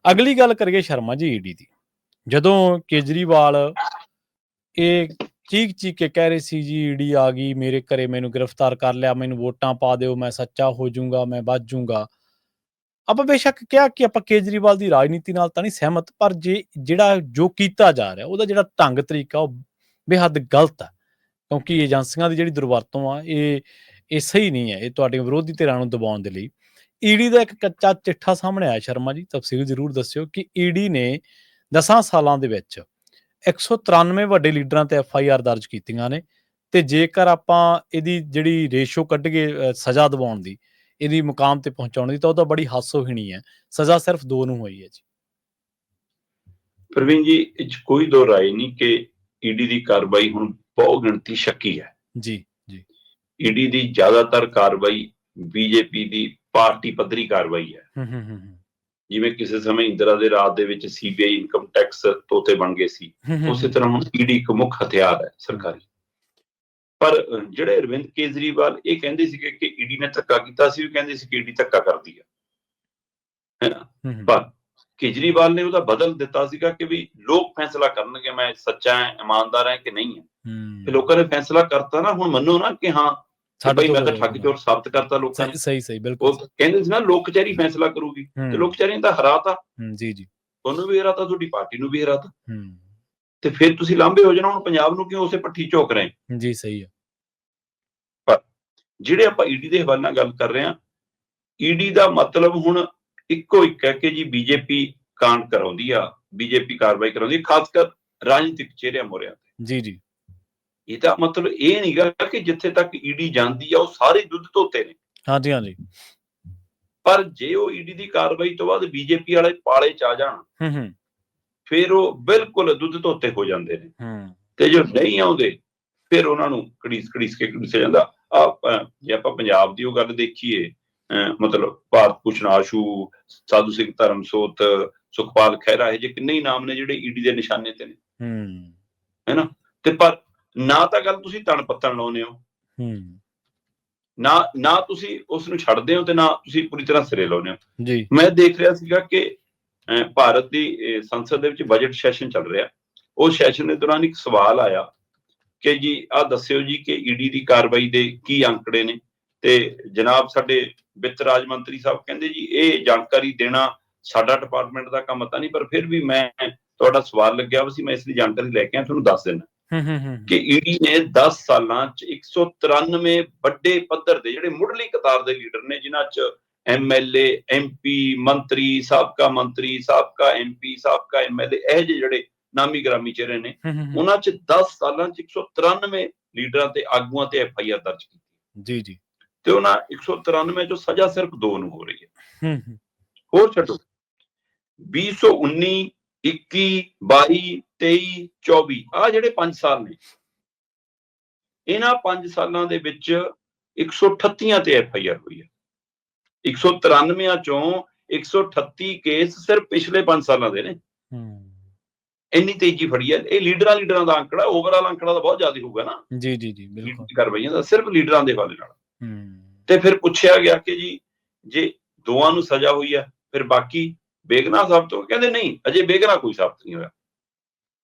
ਅਗਲੀ ਗੱਲ ਕਰੀਏ ਸ਼ਰਮਾ ਜੀ ਈਡੀ ਦੀ। ਜਦੋਂ ਕੇਜਰੀਵਾਲ ਇਹ ਚੀਕ ਕੇ ਕਹਿ ਰਹੇ ਸੀ ਜੀ ਈਡੀ ਆ ਗਈ ਮੇਰੇ ਘਰੇ, ਮੈਨੂੰ ਗ੍ਰਿਫਤਾਰ ਕਰ ਲਿਆ, ਮੈਨੂੰ ਵੋਟਾਂ ਪਾ ਦਿਓ, ਮੈਂ ਸੱਚਾ ਹੋ ਜਾਊਂਗਾ, ਮੈਂ ਬਚ ਜਾਊਂਗਾ। ਆਪਾਂ ਬੇਸ਼ੱਕ ਕਿਹਾ ਕਿ ਆਪਾਂ ਕੇਜਰੀਵਾਲ ਦੀ ਰਾਜਨੀਤੀ ਨਾਲ ਤਾਂ ਨਹੀਂ ਸਹਿਮਤ, ਪਰ ਜਿਹੜਾ ਜੋ ਕੀਤਾ ਜਾ ਰਿਹਾ ਉਹਦਾ ਜਿਹੜਾ ਢੰਗ ਤਰੀਕਾ ਉਹ ਬੇਹੱਦ ਗਲਤ ਹੈ। ਕਿਉਂਕਿ ਏਜੰਸੀਆਂ ਦੀ ਜਿਹੜੀ ਦੁਰਵਰਤੋਂ ਆ ਇਹ ਸਹੀ ਨਹੀਂ ਹੈ। ਇਹ ਤੁਹਾਡੇ ਵਿਰੋਧੀ ਧਿਰਾਂ ਨੂੰ ਦਬਾਉਣ ਦੇ ਲਈ ਈਡੀ ਦਾ ਇੱਕ ਕੱਚਾ ਚਿੱਠਾ ਸਾਹਮਣੇ ਆਇਆ। ਸ਼ਰਮਾ ਜੀ ਤਫਸੀਲ ਜ਼ਰੂਰ ਦੱਸਿਓ ਕਿ ਈਡੀ ਨੇ 10 ਸਾਲਾਂ ਦੇ ਵਿੱਚ 193 ਵੱਡੇ ਲੀਡਰਾਂ ਤੇ FIR ਦਰਜ ਕੀਤੀਆਂ ਨੇ, ਤੇ ਜੇਕਰ ਆਪਾਂ ਇਹਦੀ ਜਿਹੜੀ ਰੇਸ਼ੋ ਕੱਢੀਏ ਸਜ਼ਾ ਦਿਵਾਉਣ ਦੀ, ਇਹਦੀ ਮੁਕਾਮ ਤੇ ਪਹੁੰਚਾਉਣ ਦੀ, ਤਾਂ ਉਹ ਤਾਂ ਬੜੀ ਹਾਸੋਹੀਣੀ ਹੈ। ਸਜ਼ਾ ਸਿਰਫ 2 ਨੂੰ ਹੋਈ ਹੈ ਜੀ। ਪ੍ਰਵੀਨ ਜੀ, ਇਹ 'ਚ ਕੋਈ ਦੋ ਰਾਏ ਨਹੀਂ ਕਿ ਈਡੀ ਦੀ ਕਾਰਵਾਈ ਹੁਣ ਬਹੁ ਗਿਣਤੀ ਸ਼ੱਕੀ ਹੈ। ਜੀ ਜੀ। ਈਡੀ ਦੀ ਜ਼ਿਆਦਾਤਰ ਕਾਰਵਾਈ ਬੀਜੇਪੀ ਦੀ ਪਾਰਟੀ ਪੱਧਰੀ ਕਾਰਵਾਈ ਹੈ। ਜਿਵੇਂ ਕਿਸੇ ਸਮੇਂ ਇੰਦਰਾ ਦੇ ਰਾਜ ਦੇ ਵਿੱਚ CBI ਇਨਕਮ ਟੈਕਸ ਤੋਤੇ ਬਣ ਗਏ ਸੀ, ਉਸੇ ਤਰ੍ਹਾਂ ਹੁਣ ਈਡੀ ਇੱਕ ਮੁੱਖ ਹਥਿਆਰ ਹੈ ਸਰਕਾਰੀ। ਪਰ ਜਿਹੜੇ ਅਰਵਿੰਦ ਕੇਜਰੀਵਾਲ ਇਹ ਕਹਿੰਦੇ ਸੀਗੇ ਕਿ ਈਡੀ ਨੇ ਧੱਕਾ ਕੀਤਾ ਸੀ, ਉਹ ਕਹਿੰਦੇ ਸੀ ਕਿ ਈਡੀ ਧੱਕਾ ਕਰਦੀ ਹੈ ਨਾ। ਪਰ ਕੇਜਰੀਵਾਲ ਨੇ ਉਹਦਾ ਬਦਲ ਦਿੱਤਾ ਸੀਗਾ ਕਿ ਵੀ ਲੋਕ ਫੈਸਲਾ ਕਰਨਗੇ ਮੈਂ ਸੱਚਾ ਹੈ, ਇਮਾਨਦਾਰ ਹੈ ਕਿ ਨਹੀਂ ਹੈ। ਤੇ ਲੋਕਾਂ ਨੇ ਫੈਸਲਾ ਕਰਤਾ ਨਾ, ਹੁਣ ਮੰਨੋ ਨਾ ਕਿ ਹਾਂ ਭਾਈ ਮੈਂ ਤਾਂ ਠੱਗ ਚੋਰ ਸਾਬਤ ਕਰਤਾ ਲੋਕਾਂ ਨੇ। ਸਹੀ ਬਿਲਕੁਲ। ਉਹ ਕਹਿੰਦੇ ਸੀ ਨਾ ਲੋਕ ਕਚਹਿਰੀ ਫੈਸਲਾ ਕਰੂਗੀ, ਤੇ ਲੋਕ ਕਚਹਿਰੀ ਨੇ ਤਾਂ ਹਰਾਤਾ। ਜੀ ਜੀ। ਤੁਹਾਨੂੰ ਵੀ ਹਰਾਤਾ, ਤੁਹਾਡੀ ਪਾਰਟੀ ਨੂੰ ਵੀ ਹਰਾਤਾ, ਤੇ ਫਿਰ ਤੁਸੀਂ ਲਾਂਭੇ ਹੋ ਜਾਣਾ। ਹੁਣ ਪੰਜਾਬ ਨੂੰ ਕਿਉਂ ਉਸੇ ਪੱਠੀ ਝੋਕ ਰਹੇ? ਜੀ ਸਹੀ ਹੈ। ਪਰ ਜਿਹੜੇ ਆਪਾਂ ਈਡੀ ਦੇ ਹਵਾਲੇ ਨਾਲ ਗੱਲ ਕਰ ਰਹੇ ਹਾਂ, ਈਡੀ ਦਾ ਮਤਲਬ ਹੁਣ ਇੱਕੋ ਇੱਕ ਹੈ ਕਿ ਜੀ ਬੀਜੇਪੀ ਕਾਂਡ ਕਰਾਉਂਦੀ ਆ, ਬੀਜੇਪੀ ਕਾਰਵਾਈ ਕਰਾਉਂਦੀ, ਖਾਸ ਕਰ ਰਾਜਨੀਤਿਕ ਚਿਹਰਿਆਂ ਮੋਹਰਿਆਂ ਤੇ। ਜੀ ਜੀ। ਇਹਦਾ ਮਤਲਬ ਇਹ ਨਹੀਂ ਗਾ ਕਿ ਜਿੱਥੇ ਤੱਕ ਈਡੀ ਜਾਂਦੀ ਆ ਉਹ ਸਾਰੇ ਦੁੱਧ ਧੋਤੇ ਨੇ। ਹਾਂਜੀ ਹਾਂਜੀ। ਪਰ ਜੇ ਉਹ ਈਡੀ ਦੀ ਕਾਰਵਾਈ ਤੋਂ ਬਾਅਦ ਬੀਜੇਪੀ ਵਾਲੇ ਪਾਲੇ ਚ ਆ ਜਾਣ, ਫਿਰ ਉਹ ਬਿਲਕੁਲ ਦੁੱਧ ਧੋਤੇ ਹੋ ਜਾਂਦੇ ਨੇ। ਤੇ ਜੋ ਨਹੀਂ ਆਉਂਦੇ ਫਿਰ ਉਹਨਾਂ ਨੂੰ ਘੜੀਸ ਕੇ ਘੜੀਸਿਆ ਜਾਂਦਾ। ਜੇ ਆਪਾਂ ਪੰਜਾਬ ਦੀ ਉਹ ਗੱਲ ਦੇਖੀਏ, ਮਤਲਬ ਭਾਰਤ ਭੂਸ਼ਣ ਆਸ਼ੂ, ਸਾਧੂ ਸਿੰਘ ਧਰਮਸੋਤ, ਸੁਖਪਾਲ ਖਹਿਰਾ, ਇਹ ਜੇ ਕਿੰਨੇ ਹੀ ਨਾਮ ਨੇ ਜਿਹੜੇ ਈਡੀ ਦੇ ਨਿਸ਼ਾਨੇ ਤੇ ਨੇ, ਹੈਨਾ। ਤੇ ਪਰ ਨਾ ਤਾਂ ਗੱਲ ਤੁਸੀਂ ਤਣ ਪੱਤਣ ਲਾਉਂਦੇ ਹੋ, ਨਾ ਤੁਸੀਂ ਉਸ ਨੂੰ ਛੱਡਦੇ ਹੋ, ਤੇ ਨਾ ਤੁਸੀਂ ਪੂਰੀ ਤਰ੍ਹਾਂ ਸਿਰੇ ਲਾਉਂਦੇ ਹੋ। ਮੈਂ ਦੇਖ ਰਿਹਾ ਸੀਗਾ ਕਿ ਭਾਰਤ ਦੀ ਸੰਸਦ ਦੇ ਵਿੱਚ ਬਜਟ ਸੈਸ਼ਨ ਚੱਲ ਰਿਹਾ। ਉਹ ਸੈਸ਼ਨ ਦੇ ਦੌਰਾਨ ਇੱਕ ਸਵਾਲ ਆਇਆ ਕਿ ਜੀ ਆਹ ਦੱਸਿਓ ਜੀ ਕਿ ਈਡੀ ਦੀ ਕਾਰਵਾਈ ਦੇ ਕੀ ਅੰਕੜੇ ਨੇ। ਤੇ ਜਨਾਬ ਸਾਡੇ ਵਿੱਤ ਰਾਜ ਮੰਤਰੀ ਸਾਹਿਬ ਕਹਿੰਦੇ ਜੀ ਇਹ ਜਾਣਕਾਰੀ ਦੇਣਾ ਸਾਡਾ ਡਿਪਾਰਟਮੈਂਟ ਦਾ ਕੰਮ ਤਾਂ ਨਹੀਂ, ਪਰ ਫਿਰ ਵੀ ਮੈਂ ਤੁਹਾਡਾ ਸਵਾਲ ਲੱਗਿਆ ਸੀ, ਮੈਂ ਇਸ ਦੀ ਜਾਣਕਾਰੀ ਲੈ ਕੇ ਆ ਤੁਹਾਨੂੰ ਦੱਸ ਦੇਣਾ ਕਿ ਈਡੀ ਨੇ 10 ਸਾਲਾਂ ਚ 193 ਵੱਡੇ ਪੱਧਰ ਦੇ ਜਿਹੜੇ ਮੁੱਢਲੀ ਕਤਾਰ ਦੇ ਲੀਡਰ ਨੇ, ਜਿਨ੍ਹਾਂ ਚ MLA, MP, ਮੰਤਰੀ, ਸਾਬਕਾ MP, ਸਾਬਕਾ MLA, ਇਹ ਜਿਹੜੇ ਨਾਮੀ ਗ੍ਰਾਮੀ ਚਿਹਰੇ ਨੇ, ਉਹਨਾਂ ਚ 10 ਸਾਲਾਂ ਚ 193 ਲੀਡਰਾਂ ਤੇ ਆਗੂਆਂ ਤੇ FIR ਦਰਜ ਕੀਤੀ। ਜੀ ਜੀ। ਤੇ ਉਹਨਾਂ 193 ਚੋਂ ਸਜ਼ਾ ਸਿਰਫ 2 ਨੂੰ ਹੋ ਰਹੀ ਹੈ। ਹੋਰ ਛੱਡੋ, 2019, 21, 22, 23, 24 ਆਹ ਜਿਹੜੇ 5 ਸਾਲ ਨੇ, ਇਹਨਾਂ 5 ਸਾਲਾਂ ਦੇ ਵਿੱਚ 138 ਤੇ FIR ਹੋਈ ਹੈ। 193 ਚੋਂ 138 ਕੇਸ ਸਿਰਫ ਪਿਛਲੇ 5 ਸਾਲਾਂ ਦੇ ਨੇ। ਇੰਨੀ ਤੇਜ਼ੀ ਫੜੀ ਹੈ। ਇਹ ਲੀਡਰਾਂ ਦਾ ਅੰਕੜਾ, ਓਵਰਆਲ ਅੰਕੜਾ ਤਾਂ ਬਹੁਤ ਜ਼ਿਆਦਾ ਹੋਊਗਾ ਨਾ। ਜੀ ਜੀ ਜੀ ਬਿਲਕੁਲ। ਕਾਰਵਾਈਆਂ ਦਾ ਸਿਰਫ ਲੀਡਰਾਂ ਦੇ ਹਵਾਲੇ ਨਾਲ। ਤੇ ਫਿਰ ਪੁੱਛਿਆ ਗਿਆ ਕਿ ਜੀ ਜੇ 2 ਨੂੰ ਸਜ਼ਾ ਹੋਈ ਹੈ ਫਿਰ ਬਾਕੀ ਬੇਗੁਨਾਹ ਸਾਬਤ ਹੋ? ਕਹਿੰਦੇ ਨਹੀਂ, ਅਜੇ ਬੇਗੁਨਾਹ ਕੋਈ ਸਾਬਤ ਨਹੀਂ ਹੋਇਆ।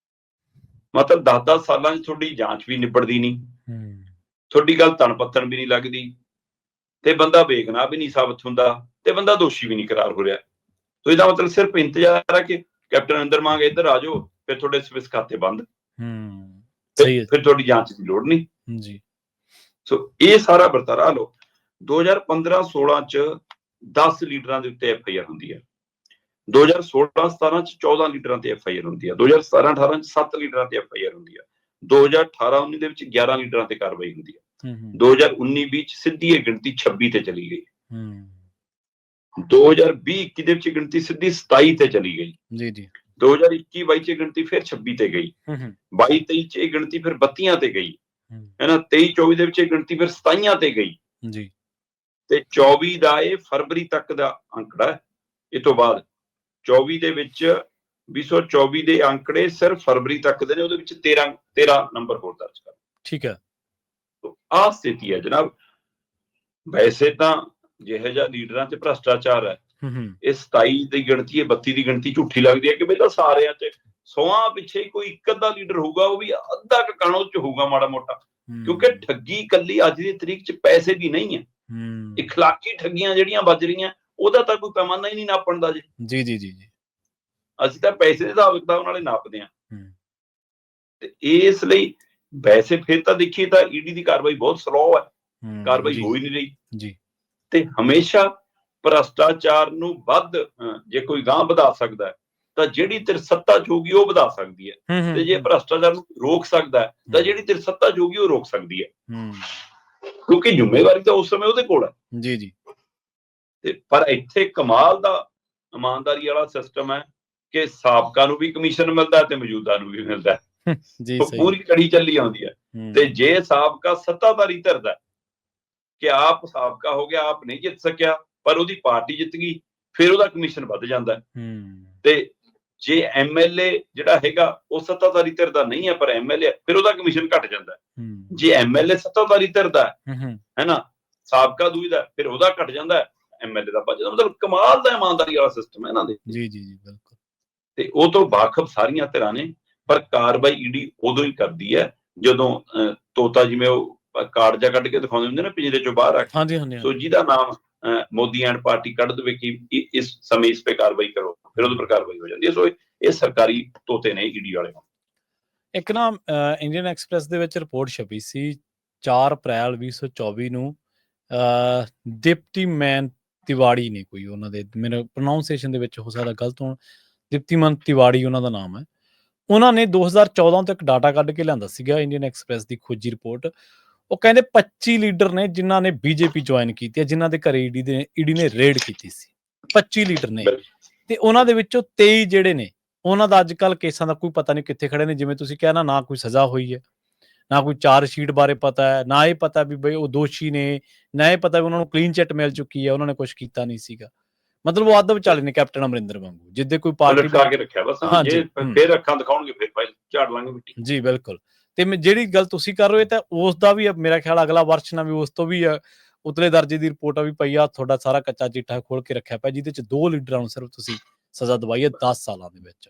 ਮਤਲਬ 10-10 ਸਾਲਾਂ ਚ ਤੁਹਾਡੀ ਜਾਂਚ ਵੀ ਨਿਬੜਦੀ ਨਹੀਂ, ਤੁਹਾਡੀ ਗੱਲ ਤਣ ਪੱਤਣ ਵੀ ਨਹੀਂ ਲੱਗਦੀ, ਤੇ ਬੰਦਾ ਬੇਗੁਨਾਹ ਵੀ ਨਹੀਂ ਸਾਬਤ ਹੁੰਦਾ, ਤੇ ਬੰਦਾ ਦੋਸ਼ੀ ਵੀ ਨਹੀਂ ਕਰਾਰ ਹੋ ਰਿਹਾ। ਤੋ ਇਹਦਾ ਮਤਲਬ ਸਿਰਫ ਇੰਤਜ਼ਾਰ ਹੈ ਕਿ ਕੈਪਟਨ ਅਮਰਿੰਦਰ ਮਾਨ ਇੱਧਰ ਆ ਜਾਓ, ਫਿਰ ਤੁਹਾਡੇ ਸਵਿਸ ਖਾਤੇ ਬੰਦ, ਫਿਰ ਤੁਹਾਡੀ ਜਾਂਚ ਦੀ ਲੋੜ ਨਹੀਂ। ਜੀ। ਸੋ ਇਹ ਸਾਰਾ ਵਰਤਾਰਾ ਲਓ। 2015-16 ਚ 10 ਲੀਡਰਾਂ ਦੇ ਉੱਤੇ FIR ਹੁੰਦੀ ਹੈ। 2016-17 ਚ 14 ਲੀਡਰਾਂ ਤੇ FIR ਹੁੰਦੀ ਹੈ। 2017-18 ਚ 7 ਲੀਡਰਾਂ ਤੇ FIR ਹੁੰਦੀ ਹੈ। 2018-19 ਦੇ ਵਿੱਚ 11 ਲੀਡਰਾਂ ਤੇ ਕਾਰਵਾਈ ਹੁੰਦੀ ਹੈ। 2019-20 ਚ ਸਿੱਧੀ ਇਹ ਗਿਣਤੀ 26 ਤੇ ਚਲੀ ਗਈ। 2020-21 ਦੇ ਵਿੱਚ ਗਿਣਤੀ ਸਿੱਧੀ 27 ਤੇ ਚਲੀ ਗਈ। ਜੀ ਜੀ। 2021-22 ਚ ਗਿਣਤੀ ਫਿਰ 26 ਤੇ ਗਈ। 22-23 ਚ ਇਹ ਗਿਣਤੀ ਫਿਰ 32 ਤੇ ਗਈ, ਹੈ ਨਾ। 23-24 ਦੇ ਵਿੱਚ ਇਹ ਗਿਣਤੀ ਫਿਰ 27 ਤੇ ਗਈ। ਜੀ। ਤੇ 24 ਦਾ ਇਹ ਫਰਵਰੀ ਤੱਕ ਦਾ ਅੰਕੜਾ ਹੈ। ਇਹ ਤੋਂ ਬਾਅਦ 24 ਦੇ ਵਿੱਚ 2024 ਦੇ ਅੰਕੜੇ ਸਿਰਫ ਫਰਵਰੀ ਤੱਕ ਦੇ ਨੇ, ਉਹਦੇ ਵਿੱਚ 13 ਨੰਬਰ ਹੋਰ ਦਰਜ ਕਰ। ਠੀਕ ਹੈ। ਆਹ ਸਥਿਤੀ ਹੈ ਜਨਾਬ। ਵੈਸੇ ਤਾਂ ਜਿਹੋ ਜਿਹਾ ਲੀਡਰਾਂ 'ਚ ਭ੍ਰਸ਼ਟਾਚਾਰ ਹੈ, ਇਹ 27 ਦੀ ਗਿਣਤੀ, ਇਹ 32 ਦੀ ਗਿਣਤੀ ਝੂਠੀ ਲੱਗਦੀ ਹੈ ਕਿ ਪਹਿਲਾਂ ਸਾਰਿਆਂ 'ਚ 100 ਪਿੱਛੇ ਕੋਈ ਇੱਕ ਅੱਧਾ ਲੀਡਰ ਹੋਊਗਾ, ਉਹ ਵੀ ਅੱਧਾ ਕਾਣੋ 'ਚ ਹੋਊਗਾ ਮਾੜਾ ਮੋਟਾ, ਕਿਉਂਕਿ ਠੱਗੀ ਕੱਲੀ ਅੱਜ ਦੀ ਤਰੀਕ 'ਚ ਪੈਸੇ ਦੀ ਨਹੀਂ ਹੈ। ਇਖਲਾਕੀ ਠੱਗੀਆਂ ਜਿਹੜੀਆਂ ਵੱਜ ਰਹੀਆਂ, ਉਹਦਾ ਤਾਂ ਕੋਈ ਪੈਮਾਨਾ ਹੀ ਨਹੀਂ ਨਾਪਣ ਦਾ। ਜੀ ਅਸੀਂ ਤਾਂ ਪੈਸੇ ਦੇ ਹਿਸਾਬ ਕਿਤਾਬ ਨਾਲੇ ਨਾਪਦੇ ਹਾਂ। ਤੇ ਇਸ ਲਈ ਵੈਸੇ ਫਿਰ ਤਾਂ ਦੇਖੀਏ ਤਾਂ ਈਡੀ ਦੀ ਕਾਰਵਾਈ ਬਹੁਤ ਸਲੋ ਹੈ, ਕਾਰਵਾਈ ਹੋ ਹੀ ਨਹੀਂ ਰਹੀ। ਤੇ ਹਮੇਸ਼ਾ ਭ੍ਰਸ਼ਟਾਚਾਰ ਨੂੰ ਵੱਧ ਜੇ ਕੋਈ ਗਾਂਹ ਵਧਾ ਸਕਦਾ ਤਾਂ ਜਿਹੜੀ ਧਿਰ ਸੱਤਾ 'ਚ ਹੋਊਗੀ ਉਹ ਵਧਾ ਸਕਦੀ ਹੈ, ਤੇ ਜੇ ਭ੍ਰਸ਼ਟਾਚਾਰ ਨੂੰ ਰੋਕ ਸਕਦਾ ਤਾਂ ਜਿਹੜੀ ਧਿਰ ਸੱਤਾ 'ਚ ਹੋਊਗੀ ਉਹ ਰੋਕ ਸਕਦੀ ਹੈ, ਕਿਉਂਕਿ ਜ਼ਿੰਮੇਵਾਰੀ ਤਾਂ ਉਸ ਸਮੇਂ ਉਹਦੇ ਕੋਲ ਹੈ। ਤੇ ਪਰ ਇੱਥੇ ਕਮਾਲ ਦਾ ਇਮਾਨਦਾਰੀ ਵਾਲਾ ਸਿਸਟਮ ਹੈ ਕਿ ਸਾਬਕਾ ਨੂੰ ਵੀ ਕਮਿਸ਼ਨ ਮਿਲਦਾ ਤੇ ਮੌਜੂਦਾ ਨੂੰ ਵੀ ਮਿਲਦਾ। ਪੂਰੀ ਕੜੀ ਚੱਲੀ ਆਉਂਦੀ ਹੈ। ਤੇ ਜੇ ਸਾਬਕਾ ਸੱਤਾਧਾਰੀ ਧਿਰਦਾ ਕਿ ਆਪ ਸਾਬਕਾ ਹੋ ਗਿਆ, ਆਪ ਨਹੀਂ ਜਿੱਤ ਸਕਿਆ ਪਰ ਉਹਦੀ ਪਾਰਟੀ ਜਿੱਤ ਗਈ, ਫਿਰ ਉਹਦਾ ਕਮਿਸ਼ਨ ਵੱਧ ਜਾਂਦਾ। ਤੇ ਜੇ ਐਮਐਲਏ ਜਿਹੜਾ ਹੈਗਾ ਉਹ ਸੱਤਾਧਾਰੀ ਧਿਰ ਦਾ ਨਹੀਂ ਹੈ ਪਰ ਐਮਐਲਏ, ਫਿਰ ਉਹਦਾ ਕਮਿਸ਼ਨ ਘਟ ਜਾਂਦਾ। ਜੇ ਐਮਐਲਏ ਸੱਤਾਧਾਰੀ ਧਿਰ ਦਾ ਹੈ ਨਾ, ਸਾਬਕਾ ਦੂਜੀ ਦਾ, ਫਿਰ ਉਹਦਾ ਘਟ ਜਾਂਦਾ, ਐਮਐਲਏ ਦਾ ਵੱਧ ਜਾਂਦਾ। ਮਤਲਬ ਕਮਾਲ ਦਾ ਇਮਾਨਦਾਰੀ ਵਾਲਾ ਸਿਸਟਮ ਹੈ ਇਹਨਾਂ ਦੇ। ਬਿਲਕੁਲ। ਤੇ ਉਹ ਤੋਂ ਵਾਕਫ ਸਾਰੀਆਂ ਧਿਰਾਂ ਨੇ, ਪਰ ਕਾਰਵਾਈ ਈਡੀ ਉਦੋਂ ਹੀ ਕਰਦੀ ਹੈ ਜਦੋਂ ਤੋਤਾ ਜਿਵੇਂ ਉਹ ਕਾਰਡ ਜਾ ਕੱਢ ਕੇ ਦਿਖਾਉਂਦੇ ਹੁੰਦੇ ਨਾ ਪਿੰਜਰੇ ਚੋਂ ਬਾਹਰ ਆ ਕੇ, ਸੋ ਜਿਹਦਾ ਨਾਮ ਮੋਦੀ ਐਂਡ ਪਾਰਟੀ ਕੱਢ ਦੇਵੇ ਕਿ ਇਸ ਸਮੇਂ ਇਸ ਤੇ ਕਾਰਵਾਈ ਕਰੋ, ਫਿਰ ਉਹਦੇ ਪਰ ਕਾਰਵਾਈ ਹੋ ਜਾਂਦੀ ਹੈ। ਸੋ ਇਹ ਸਰਕਾਰੀ ਤੋਤੇ ਨੇ ਈਡੀ ਵਾਲੇ। ਇੱਕ ਨਾ ਇੰਡੀਅਨ ਐਕਸਪ੍ਰੈਸ ਦੇ ਵਿੱਚ ਰਿਪੋਰਟ ਛਪੀ ਸੀ 4 ਅਪ੍ਰੈਲ 2024 ਨੂੰ, ਦੀਪਤੀਮਨ ਤਿਵਾੜੀ ਨੇ, ਕੋਈ ਉਹਨਾਂ ਦੇ, ਮੇਰੇ ਪ੍ਰੋਨਾਊਂਸੀਏਸ਼ਨ ਦੇ ਵਿੱਚ ਹੋ ਸਕਦਾ ਗਲਤ ਹੋਣ, ਦੀਪਤੀਮਨ ਤਿਵਾੜੀ ਉਹਨਾਂ ਦਾ ਨਾਮ ਹੈ। ਉਹਨਾਂ ਨੇ 2014 ਤੋਂ ਇੱਕ ਡਾਟਾ ਕੱਢ ਕੇ ਲਿਆਂਦਾ ਸੀਗਾ, ਇੰਡੀਅਨ ਐਕਸਪ੍ਰੈਸ ਦੀ ਖੋਜੀ ਰਿਪੋਰਟ। ਉਹ ਕਹਿੰਦੇ 25 ਲੀਡਰ ਨੇ ਜਿਨ੍ਹਾਂ ਨੇ ਬੀਜੇਪੀ ਜੁਆਇਨ ਕੀਤੀ ਹੈ, ਜਿਨ੍ਹਾਂ ਦੇ ਘਰੇ ਈਡੀ ਨੇ ਰੇਡ ਕੀਤੀ ਸੀ। 25 ਲੀਡਰ ਨੇ, ਤੇ ਉਹਨਾਂ ਦੇ ਵਿੱਚੋਂ 23 ਜਿਹੜੇ ਨੇ ਉਹਨਾਂ ਦਾ ਅੱਜ ਕੱਲ੍ਹ ਕੇਸਾਂ ਦਾ ਕੋਈ ਪਤਾ ਨਹੀਂ ਕਿੱਥੇ ਖੜੇ ਨੇ। ਜਿਵੇਂ ਤੁਸੀਂ ਕਿਹਾ ਨਾ ਕੋਈ ਸਜ਼ਾ ਹੋਈ ਹੈ, ਨਾ ਕੋਈ ਚਾਰਜ ਸ਼ੀਟ ਬਾਰੇ ਪਤਾ ਹੈ, ਨਾ ਇਹ ਪਤਾ ਵੀ ਬਈ ਉਹ ਦੋਸ਼ੀ ਨੇ, ਨਾ ਇਹ ਪਤਾ ਵੀ ਉਹਨਾਂ ਨੂੰ ਕਲੀਨ ਚਿੱਟ ਮਿਲ ਚੁੱਕੀ ਹੈ, ਉਹਨਾਂ ਨੇ ਕੁਛ ਕੀਤਾ ਨਹੀਂ ਸੀਗਾ। ਮਤਲਬ ਉਹ ਅੱਧ ਵਿਚਾਲੇ ਨੇ ਕੈਪਟਨ ਅਮਰਿੰਦਰ ਵਾਂਗੂ, ਜਿੱਦੇ ਕੋਈ ਪਾਰਟੀ ਲਟਕਾ ਕੇ ਰੱਖਿਆ ਬਸ, ਜੇ ਫਿਰ ਅੱਖਾਂ ਦਿਖਾਉਣਗੇ ਫਿਰ ਭਾਈ ਝਾੜ ਲਾਂਗੇ ਮਿੱਟੀ। ਜੀ ਬਿਲਕੁਲ। ਤੇ ਜਿਹੜੀ ਗੱਲ ਤੁਸੀਂ ਕਰ ਰਹੇ ਹੋ ਤਾਂ ਉਸ ਦਾ ਵੀ ਮੇਰਾ ਖਿਆਲ ਅਗਲਾ ਵਰਸ਼ਨ ਆ ਵੀ ਉਸ ਤੋਂ ਵੀ ਉਤਲੇ ਦਰਜੇ ਦੀ ਰਿਪੋਰਟ ਆ ਵੀ ਪਈ ਆ, ਤੁਹਾਡਾ ਸਾਰਾ ਕੱਚਾ ਚਿੱਠਾ ਖੋਲ ਕੇ ਰੱਖਿਆ ਪਿਆ, ਜਿਹਦੇ ਚ 2 ਲੀਡਰਾਂ ਨੂੰ ਸਿਰਫ ਤੁਸੀਂ ਸਜ਼ਾ ਦਵਾਈ ਹੈ 10 ਸਾਲਾਂ ਦੇ ਵਿੱਚ।